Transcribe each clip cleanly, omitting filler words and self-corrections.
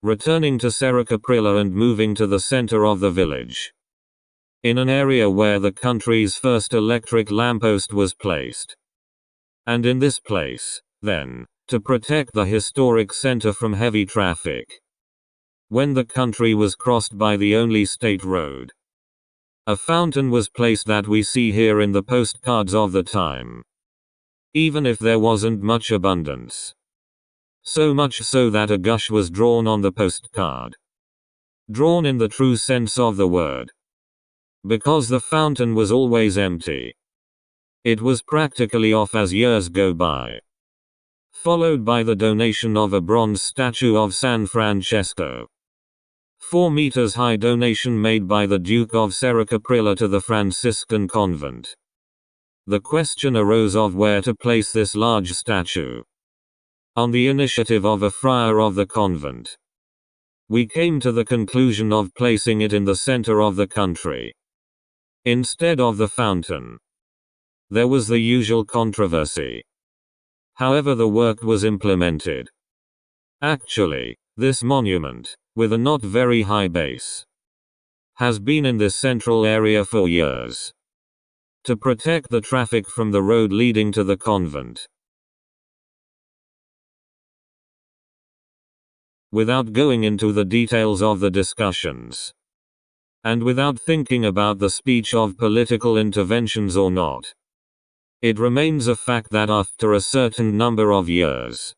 returning to Seracaprilla and moving to the center of the village, in an area where the country's first electric lamppost was placed. And in this place, then, to protect the historic center from heavy traffic, when the country was crossed by the only state road, a fountain was placed that we see here in the postcards of the time. Even if there wasn't much abundance. So much so that a gush was drawn on the postcard. Drawn in the true sense of the word. Because the fountain was always empty. It was practically off as years go by. Followed by the donation of a bronze statue of San Francesco. 4 meters high donation made by the Duke of Seracaprilla to the Franciscan convent. The question arose of where to place this large statue. On the initiative of a friar of the convent, we came to the conclusion of placing it in the center of the country, instead of the fountain. There was the usual controversy. However, the work was implemented. Actually, this monument, with a not very high base, has been in this central area for years, to protect the traffic from the road leading to the convent. Without going into the details of the discussions, and without thinking about the speech of political interventions or not, it remains a fact that after a certain number of years,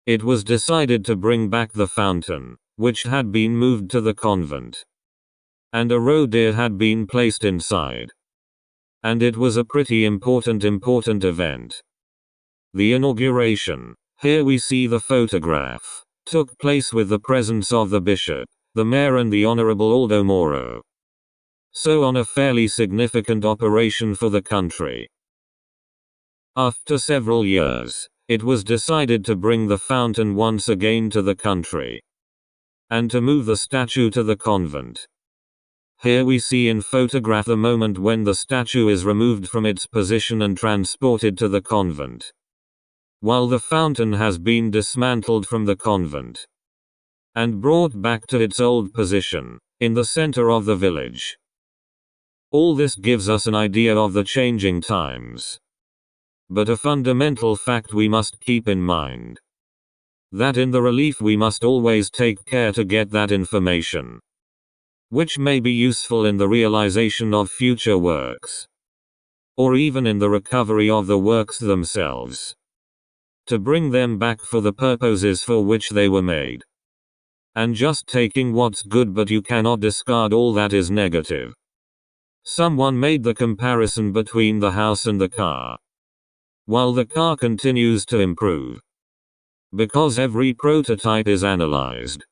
it was decided to bring back the fountain, which had been moved to the convent, and a roe-deer had been placed inside. And it was a pretty important event. The inauguration, here we see the photograph, took place with the presence of the bishop, the mayor and the Honorable Aldo Moro. So on a fairly significant operation for the country. After several years, it was decided to bring the fountain once again to the country, and to move the statue to the convent. Here we see in photograph the moment when the statue is removed from its position and transported to the convent, while the fountain has been dismantled from the convent, and brought back to its old position, in the center of the village. All this gives us an idea of the changing times. But a fundamental fact we must keep in mind, that in the relief we must always take care to get that information, which may be useful in the realization of future works, or even in the recovery of the works themselves, to bring them back for the purposes for which they were made. And just taking what's good, but you cannot discard all that is negative. Someone made the comparison between the house and the car. While the car continues to improve, because every prototype is analyzed,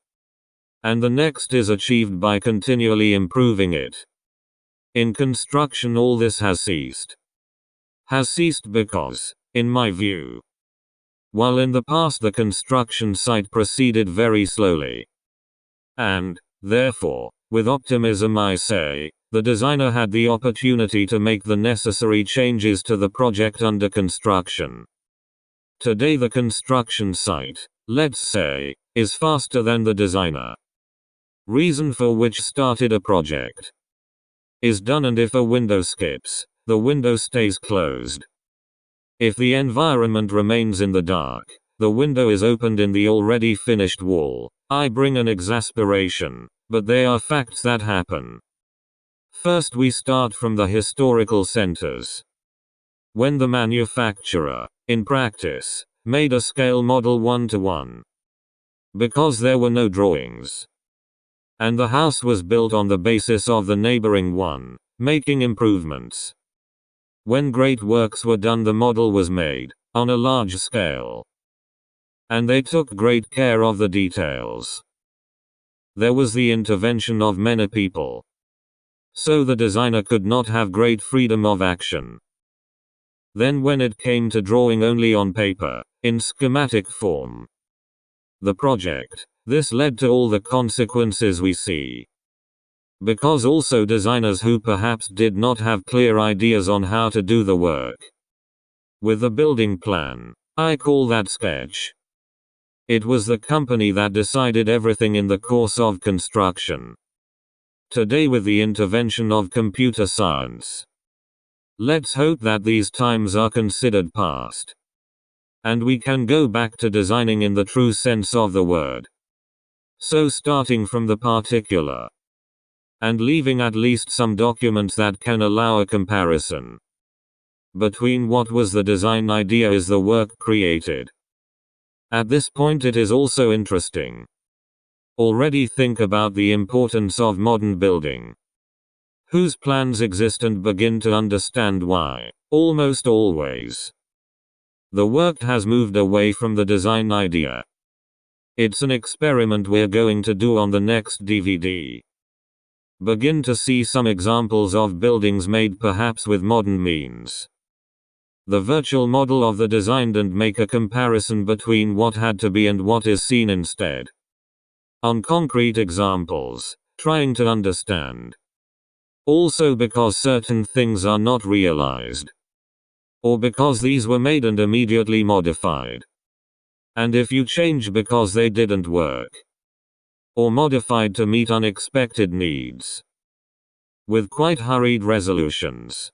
and the next is achieved by continually improving it. In construction all this has ceased. Has ceased because, in my view, while in the past the construction site proceeded very slowly, and, therefore, with optimism I say, the designer had the opportunity to make the necessary changes to the project under construction. Today the construction site, let's say, is faster than the designer. Reason for which started a project is done, and if a window skips, the window stays closed. If the environment remains in the dark, the window is opened in the already finished wall. I bring an exasperation, but they are facts that happen. First we start from the historical centers. When the manufacturer, in practice, made a scale model 1:1. Because there were no drawings. And the house was built on the basis of the neighboring one, making improvements. When great works were done, the model was made, on a large scale. And they took great care of the details. There was the intervention of many people. So the designer could not have great freedom of action. Then when it came to drawing only on paper, in schematic form, the project, this led to all the consequences we see. Because also designers who perhaps did not have clear ideas on how to do the work with the building plan, I call that sketch. It was the company that decided everything in the course of construction. Today, with the intervention of computer science, let's hope that these times are considered past, and we can go back to designing in the true sense of the word. So starting from the particular, and leaving at least some documents that can allow a comparison between what was the design idea is the work created. At this point it is also interesting. Already think about the importance of modern building, whose plans exist, and begin to understand why, almost always, the work has moved away from the design idea. It's an experiment we're going to do on the next DVD. Begin to see some examples of buildings made perhaps with modern means, the virtual model of the designed, and make a comparison between what had to be and what is seen instead. On concrete examples, trying to understand. Also because certain things are not realized, or because these were made and immediately modified. And if you change because they didn't work, or modified to meet unexpected needs, with quite hurried resolutions.